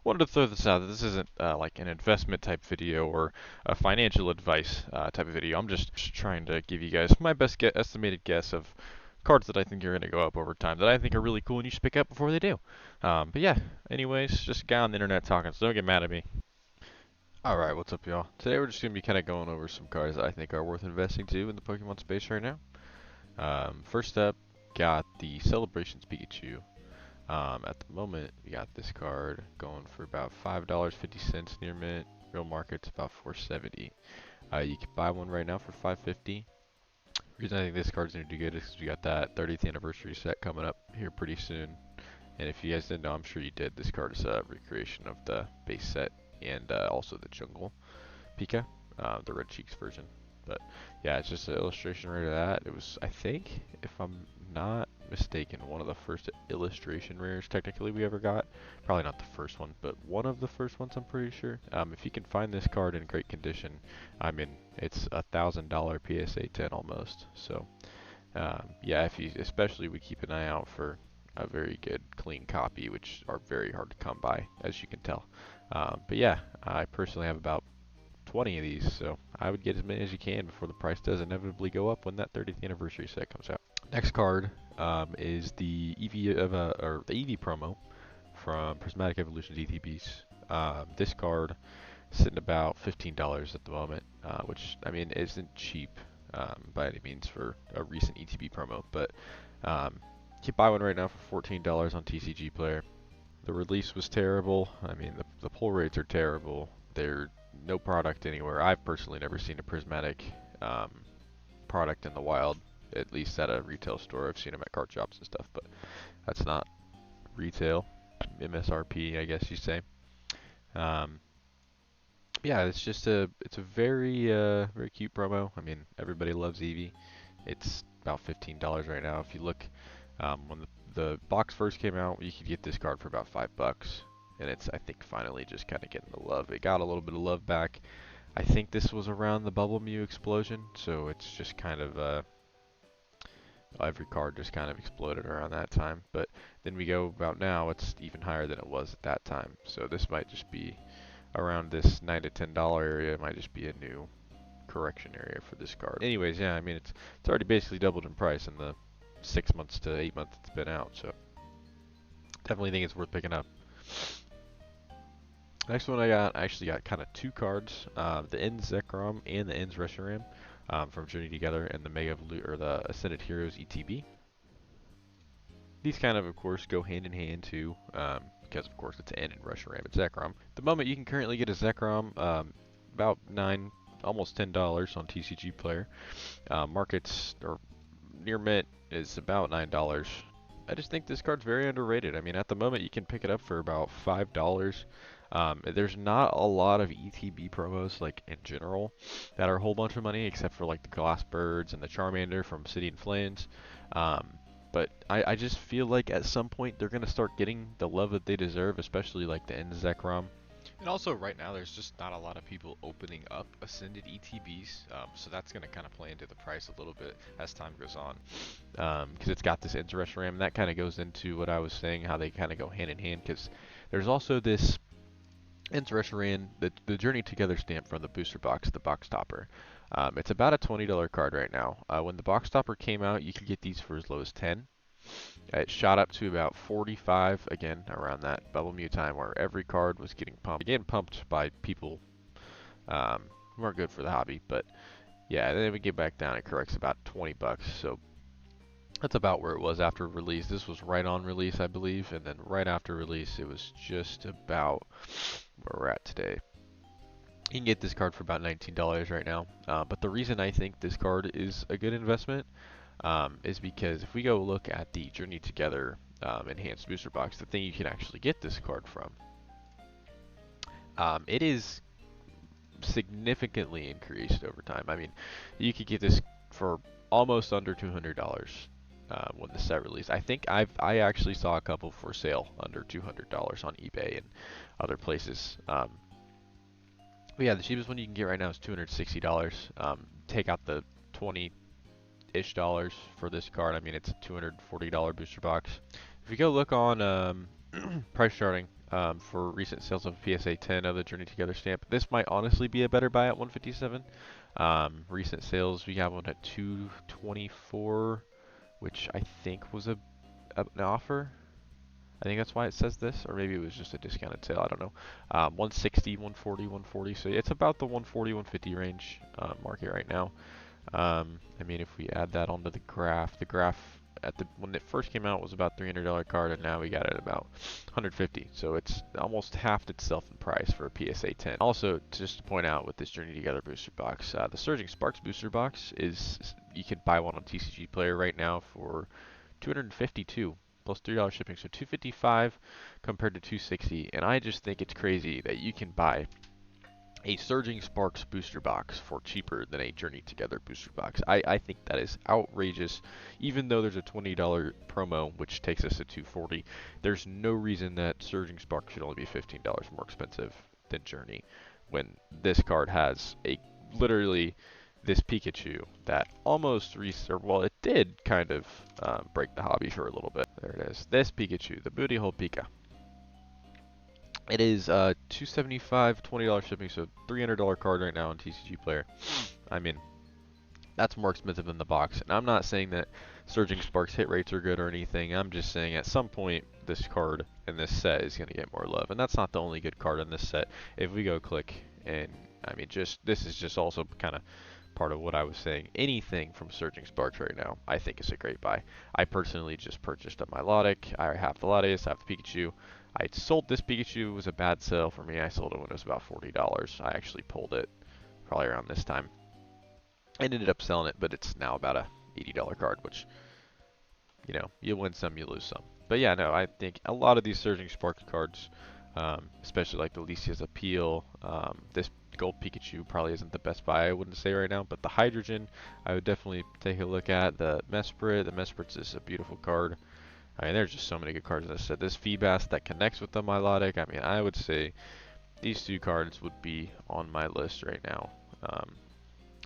wanted to throw this out that this isn't like an investment type video or a financial advice type of video. I'm just trying to give you guys my best estimated guess of cards that I think are going to go up over time that I think are really cool and you should pick up before they do. But yeah, anyways, just a guy on the internet talking, so don't get mad at me. Alright, what's up, y'all? Today we're just going to be kind of going over some cards that I think are worth investing to in the Pokemon space right now. First up, got the Celebrations Pikachu. At the moment, we got this card going for about $5.50 near mint. Real market's about $4.70. You can buy one right now for $5.50. The reason I think this card's going to do good is because we got that 30th anniversary set coming up here pretty soon. And if you guys didn't know, I'm sure you did, this card is a recreation of the base set and also the Jungle Pika, the Red Cheeks version. But yeah, it's just an illustration rare of that. It was, I think, if I'm not mistaken, one of the first illustration rares technically we ever got. Probably not the first one, but one of the first ones, I'm pretty sure. If you can find this card in great condition, I mean, it's $1,000 PSA 10 almost. So yeah, if you especially would keep an eye out for a very good clean copy, which are very hard to come by, as you can tell. But yeah, I personally have about 20 of these, so I would get as many as you can before the price does inevitably go up when that 30th anniversary set comes out. Next card is the Eevee or the Eevee promo from Prismatic Evolutions ETBs. This card is sitting about $15 at the moment, which I mean isn't cheap by any means for a recent ETB promo, but you can buy one right now for $14 on TCG Player. The release was terrible. I mean, the pull rates are terrible. They're no product anywhere. I've personally never seen a prismatic product in the wild, at least at a retail store. I've seen them at card shops and stuff, but that's not retail. MSRP, I guess you say. Yeah, it's a very very cute promo. I mean, everybody loves Eevee. It's about $15 right now. If you look, when the box first came out, you could get this card for about $5, and it's, I think, finally just kind of getting the love. It got a little bit of love back. I think this was around the Bubble Mew explosion, so it's just kind of every card just kind of exploded around that time. But then we go about now, it's even higher than it was at that time. So this might just be around this $9 to $10 area. It might just be a new correction area for this card. Anyways, yeah, I mean it's already basically doubled in price in the 6 months to 8 months it's been out, so definitely think it's worth picking up. Next one I actually got kind of two cards, the Ends Zekrom and the Ends Reshiram from Journey Together and the the Ascended Heroes ETB. These kind of course, go hand in hand too, because of course it's End and Reshiram and Zekrom. At the moment you can currently get a Zekrom about almost $10 on TCG Player. Markets or near mint is about $9. I just think this card's very underrated. I mean, at the moment you can pick it up for about $5. There's not a lot of ETB promos, like in general, that are a whole bunch of money, except for like the Glass Birds and the Charmander from Obsidian Flames. But I just feel like at some point they're gonna start getting the love that they deserve, especially like the Zekrom. And also right now there's just not a lot of people opening up Ascended ETBs, so that's going to kind of play into the price a little bit as time goes on, because it's got this Reshiram RAM, and that kind of goes into what I was saying, how they kind of go hand in hand, because there's also this Reshiram, the Journey Together stamp from the booster box, the box topper. It's about a $20 card right now. When the box topper came out, you could get these for as low as 10. It shot up to about 45, again, around that Bubble Mew time where every card was getting pumped. Again, pumped by people who aren't good for the hobby, but yeah, then we get back down, it corrects about 20 bucks, so that's about where it was after release. This was right on release, I believe, and then right after release, it was just about where we're at today. You can get this card for about $19 right now, but the reason I think this card is a good investment is because if we go look at the Journey Together enhanced booster box, the thing you can actually get this card from, it is significantly increased over time. I mean, you could get this for almost under $200 when the set released. I think I actually saw a couple for sale under $200 on eBay and other places. But yeah, the cheapest one you can get right now is $260. Take out the 20-ish dollars for this card. I mean, it's a $240 booster box. If you go look on price charting, for recent sales of PSA 10 of the Journey Together stamp. This might honestly be a better buy at 157. Recent sales, we have one at 224, which I think was an offer. I think that's why it says this, or maybe it was just a discounted sale. I don't know. 160, 140, 140. So it's about the 140, 150 range market right now. I mean, if we add that onto the graph when it first came out was about $300 card, and now we got it about 150. So it's almost halved itself in price for a PSA 10. Also, just to point out with this Journey Together booster box, the Surging Sparks booster box you can buy one on TCG Player right now for 252 plus $3 shipping, so 255 compared to 260. And I just think it's crazy that you can buy a Surging Sparks booster box for cheaper than a Journey Together booster box. I think that is outrageous. Even though there's a $20 promo, which takes us to $240, there's no reason that Surging Sparks should only be $15 more expensive than Journey, when this card has literally this Pikachu that almost it did kind of break the hobby for a little bit. There it is. This Pikachu, the Booty Hole Pika. It is $275, $20 shipping, so $300 card right now on TCG Player. I mean, that's more expensive than the box. And I'm not saying that Surging Sparks hit rates are good or anything. I'm just saying at some point this card in this set is going to get more love. And that's not the only good card in this set. If we go click, and I mean, this is just also kind of part of what I was saying. Anything from Surging Sparks right now, I think is a great buy. I personally just purchased a Milotic. I have the Latias, I have the Pikachu. I sold this Pikachu. It was a bad sale for me. I sold it when it was about $40. I actually pulled it probably around this time. I ended up selling it, but it's now about a $80 card, which, you know, you win some, you lose some. But yeah, no, I think a lot of these Surging Sparks cards, especially like the Lisia's Appeal, this Gold Pikachu probably isn't the best buy, I wouldn't say right now, but the Hydrogen, I would definitely take a look at. The Mesprit is a beautiful card. I mean, there's just so many good cards in this set. This Feebas that connects with the Milotic, I mean, I would say these two cards would be on my list right now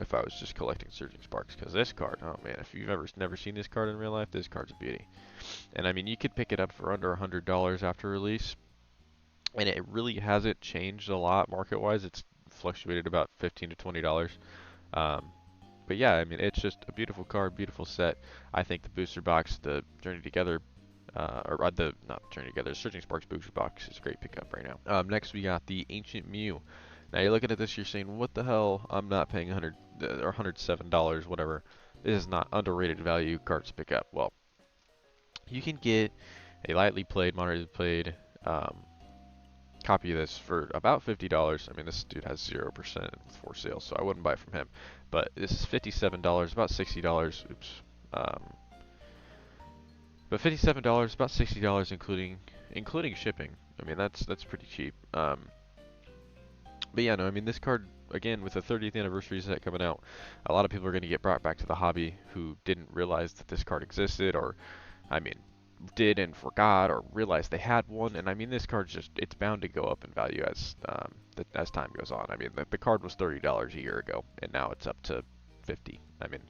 if I was just collecting Surging Sparks. Because this card, oh man, if you've never seen this card in real life, this card's a beauty. And I mean, you could pick it up for under $100 after release, and it really hasn't changed a lot market-wise. It's fluctuated about $15 to $20. But yeah, I mean, it's just a beautiful card, beautiful set. I think the booster box, the Journey Together, not Journey Together, Surging Sparks booster box is a great pickup right now. Next, we got the Ancient Mew. Now, you're looking at this, you're saying, what the hell? I'm not paying $100 or $107, whatever. This is not underrated value cards to pick up. Well, you can get a lightly played, moderately played copy of this for about $50. I mean, this dude has 0% with 4 sales, so I wouldn't buy it from him. But this is $57, about $60. Oops. But $57, about $60, including shipping. I mean, that's pretty cheap. But yeah, no, I mean, this card, again, with the 30th anniversary set coming out, a lot of people are going to get brought back to the hobby who didn't realize that this card existed, or, I mean, did and forgot, or realized they had one. And I mean, this card's it's bound to go up in value as time goes on. I mean, the card was $30 a year ago, and now it's up to $50. I mean,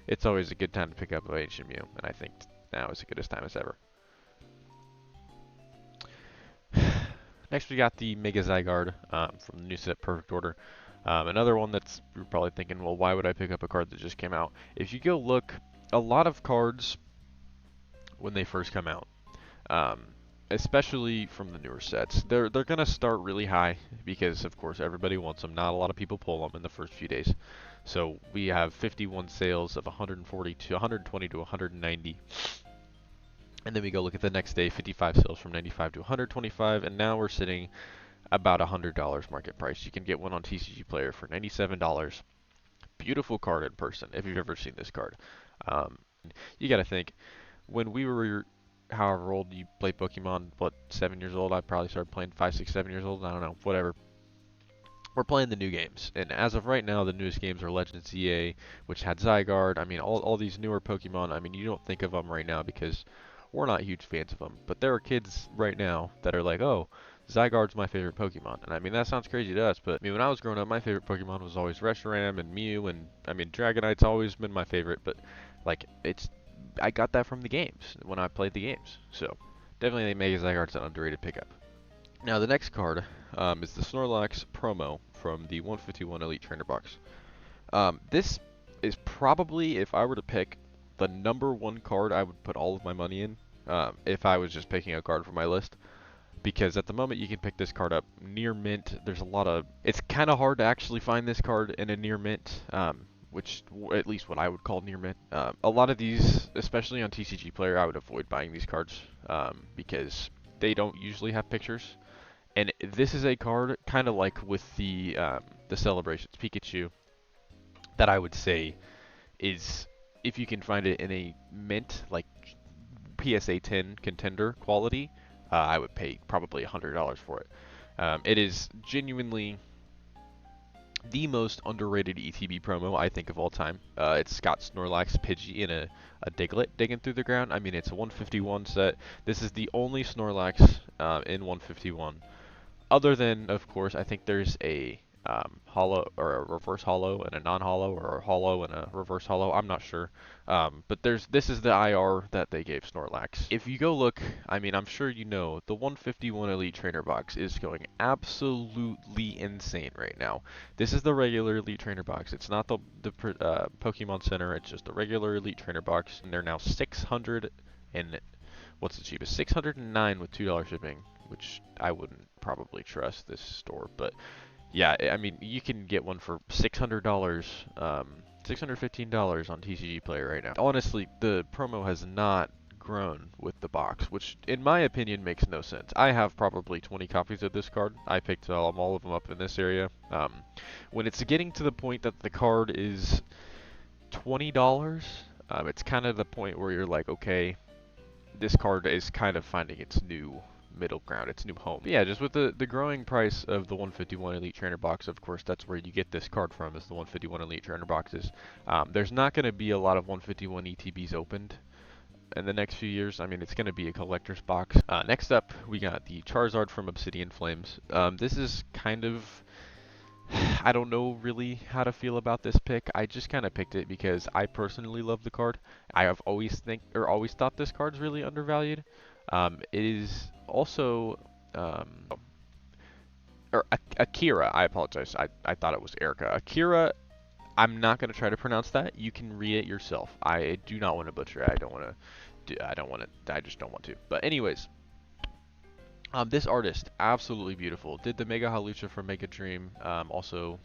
it's always a good time to pick up an Ancient Mew, and I think now is the goodest time as ever. Next, we got the Mega Zygarde from the new set Perfect Order. Another one that's, you're probably thinking, well, why would I pick up a card that just came out? If you go look, a lot of cards when they first come out, especially from the newer sets, they're gonna start really high because, of course, everybody wants them. Not a lot of people pull them in the first few days. So we have 51 sales of 140 to 120 to 190. And then we go look at the next day, 55 sales from 95 to 125, and now we're sitting about $100 market price. You can get one on TCG Player for $97. Beautiful card in person, if you've ever seen this card. You gotta think, when we were however old you play Pokemon, what, 7 years old? I probably started playing 5, 6, 7 years old, I don't know, whatever. We're playing the new games, and as of right now, the newest games are Legends ZA, which had Zygarde. I mean, all these newer Pokemon, I mean, you don't think of them right now because we're not huge fans of them, but there are kids right now that are like, oh, Zygarde's my favorite Pokemon. And I mean, that sounds crazy to us, but I mean, when I was growing up, my favorite Pokemon was always Reshiram and Mew, and I mean, Dragonite's always been my favorite, but like, I got that from the games when I played the games. So definitely Mega Zygarde's an underrated pickup. Now the next card is the Snorlax promo from the 151 Elite Trainer box. This is probably, if I were to pick, the number one card I would put all of my money in if I was just picking a card for my list. Because at the moment you can pick this card up near mint. There's a lot of, it's kind of hard to actually find this card in a near mint, which at least what I would call near mint. A lot of these, especially on TCG Player, I would avoid buying these cards because they don't usually have pictures. And this is a card kind of like with the Celebrations Pikachu that I would say is, if you can find it in a mint like PSA 10 contender quality, I would pay probably $100 for it. It is genuinely the most underrated ETB promo I think of all time. It's got Snorlax, Pidgey, and a Diglett digging through the ground. I mean, it's a 151 set. This is the only Snorlax in 151. Other than, of course, I think there's a hollow or a reverse hollow and a non-hollow, or a hollow and a reverse hollow. I'm not sure. But this is the IR that they gave Snorlax. If you go look, I mean, I'm sure you know, the 151 Elite Trainer box is going absolutely insane right now. This is the regular Elite Trainer box. It's not the Pokemon Center. It's just the regular Elite Trainer box, and they're now 600 and what's the cheapest? 609 with $2 shipping, which I wouldn't probably trust this store, but yeah, I mean, you can get one for $600, $615 on TCG Player right now. Honestly, the promo has not grown with the box, which in my opinion makes no sense. I have probably 20 copies of this card. I picked all of them up in this area. When it's getting to the point that the card is $20, it's kind of the point where you're like, okay, this card is kind of finding its new middle ground, its new home. But yeah, just with the growing price of the 151 Elite Trainer box, of course, that's where you get this card from, is the 151 Elite Trainer boxes. There's not going to be a lot of 151 ETBs opened in the next few years. I mean, it's going to be a collector's box. Next up, we got the Charizard from Obsidian Flames. This is kind of, I don't know really how to feel about this pick. I just kind of picked it because I personally love the card. I have always thought this card's really undervalued. It is also or Akira. I apologize. I thought it was Erica. Akira. I'm not going to try to pronounce that. You can read it yourself. I do not want to butcher it. I don't want to. I don't want to. I just don't want to. But anyways, this artist, absolutely beautiful. Did the Mega Halucha from Mega Dream, also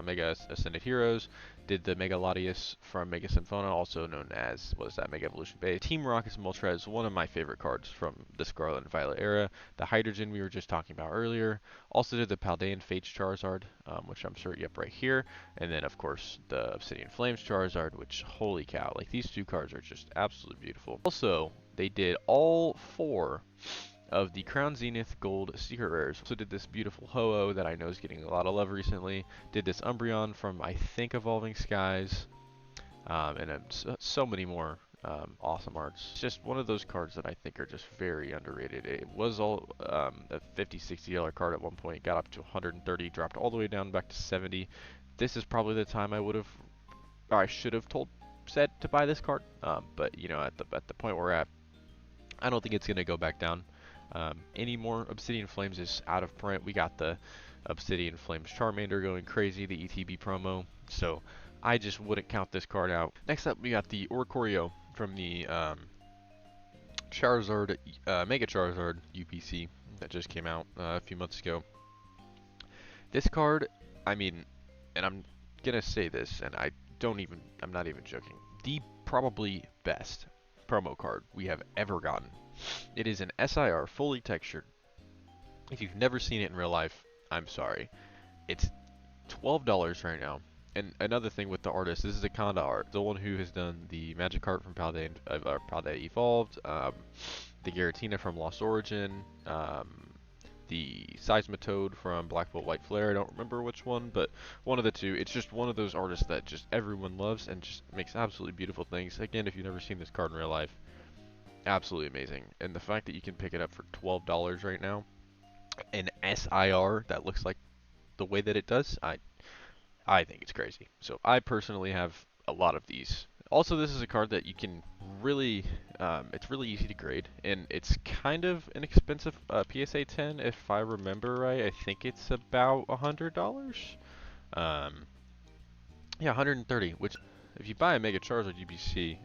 Mega Ascended Heroes. Did the Mega Latias from Mega Symphona, also known as, what is that, Mega Evolution Base. Team Rocket's Moltres, one of my favorite cards from the Scarlet and Violet era. The Hydrogen we were just talking about earlier. Also did the Paldean Fates Charizard, which I'm sure you have right here. And then, of course, the Obsidian Flames Charizard, which, holy cow, like, these two cards are just absolutely beautiful. Also, they did all four of the Crown Zenith Gold Secret Rares. So did this beautiful Ho-Oh that I know is getting a lot of love recently. Did this Umbreon from, I think, Evolving Skies. And so many more awesome arts. It's just one of those cards that I think are just very underrated. It was all a $50, $60 card at one point. Got up to 130, dropped all the way down back to 70. This is probably the time I should have said to buy this card. But you know, at the point we're at, I don't think it's gonna go back down. Anymore. Obsidian Flames is out of print. We got the Obsidian Flames Charmander going crazy, the ETB promo, so I just wouldn't count this card out. Next up, we got the Oricorio from the Charizard, Mega Charizard UPC that just came out a few months ago. This card, I mean, and I'm gonna say this, and I'm not even joking, the probably best promo card we have ever gotten. It is an SIR, fully textured. If you've never seen it in real life, I'm sorry. It's $12 right now. And another thing with the artist, this is a Conda art. The one who has done the Magikarp from Paldean Evolved, the Giratina from Lost Origin, the Seismitoad from Black Bolt White Flare. I don't remember which one, but one of the two. It's just one of those artists that just everyone loves and just makes absolutely beautiful things. Again, if you've never seen this card in real life, absolutely amazing. And the fact that you can pick it up for $12 right now, an SIR that looks like the way that it does, I think it's crazy. So I personally have a lot of these. Also, this is a card that you can really, it's really easy to grade, and it's kind of an expensive PSA 10 if I remember right. I think it's about $100. Um, yeah, 130. Which, if you buy a Mega Charizard UBC,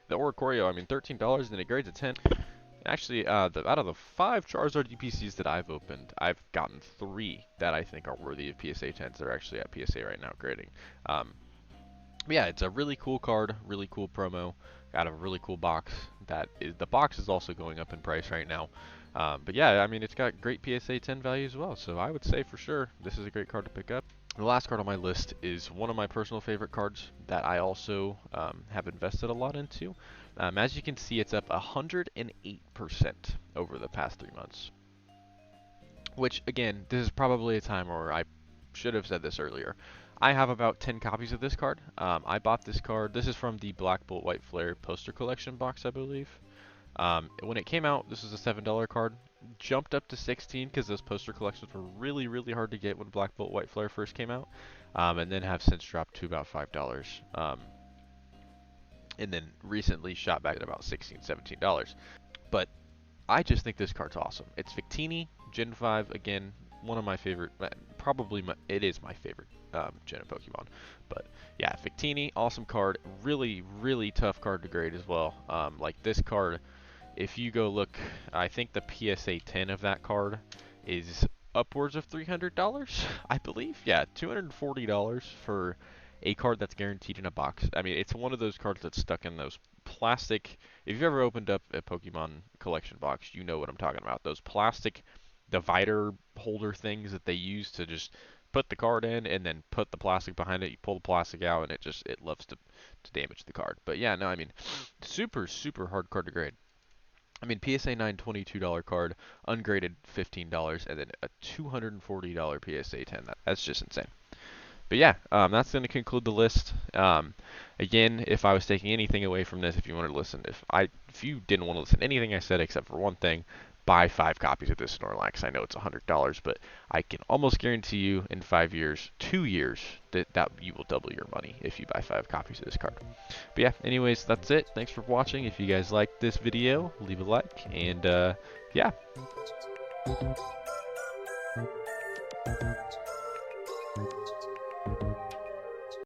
the Oricorio, I mean, $13, and it grades a 10. Actually, out of the 5 Charizard UPCs that I've opened, I've gotten 3 that I think are worthy of PSA 10s. They're actually at PSA right now grading. But yeah, it's a really cool card, really cool promo, got a really cool box. The box is also going up in price right now. But yeah, I mean, it's got great PSA 10 value as well. So I would say for sure, this is a great card to pick up. The last card on my list is one of my personal favorite cards that I also have invested a lot into. As you can see, it's up 108% over the past 3 months. Which, again, this is probably a time where I should have said this earlier. I have about 10 copies of this card. I bought this card. This is from the Black Bolt White Flare poster collection box, I believe. When it came out, this was a $7 card. Jumped up to 16 because those poster collections were really, really hard to get when Black Bolt White Flare first came out. And then have since dropped to about $5. And then recently shot back at about $16, $17. But I just think this card's awesome. It's Victini, Gen 5, again, one of my favorite, it is my favorite Gen of Pokemon. But yeah, Victini, awesome card, really, really tough card to grade as well. Like this card, if you go look, I think the PSA 10 of that card is upwards of $300, I believe. Yeah, $240 for a card that's guaranteed in a box. I mean, it's one of those cards that's stuck in those plastic. If you've ever opened up a Pokemon collection box, you know what I'm talking about. Those plastic divider holder things that they use to just put the card in and then put the plastic behind it. You pull the plastic out and it loves to damage the card. But yeah, no, I mean, super, super hard card to grade. I mean, PSA 9 $22 card, ungraded $15, and then a $240 PSA 10. That's just insane. But yeah, that's going to conclude the list. Again, if I was taking anything away from this, if you wanted to listen, if you didn't want to listen to anything I said except for one thing, buy 5 copies of this Snorlax. I know it's $100, but I can almost guarantee you in 5 years, 2 years, that you will double your money if you buy 5 copies of this card. But yeah, anyways, that's it. Thanks for watching. If you guys liked this video, leave a like, and yeah.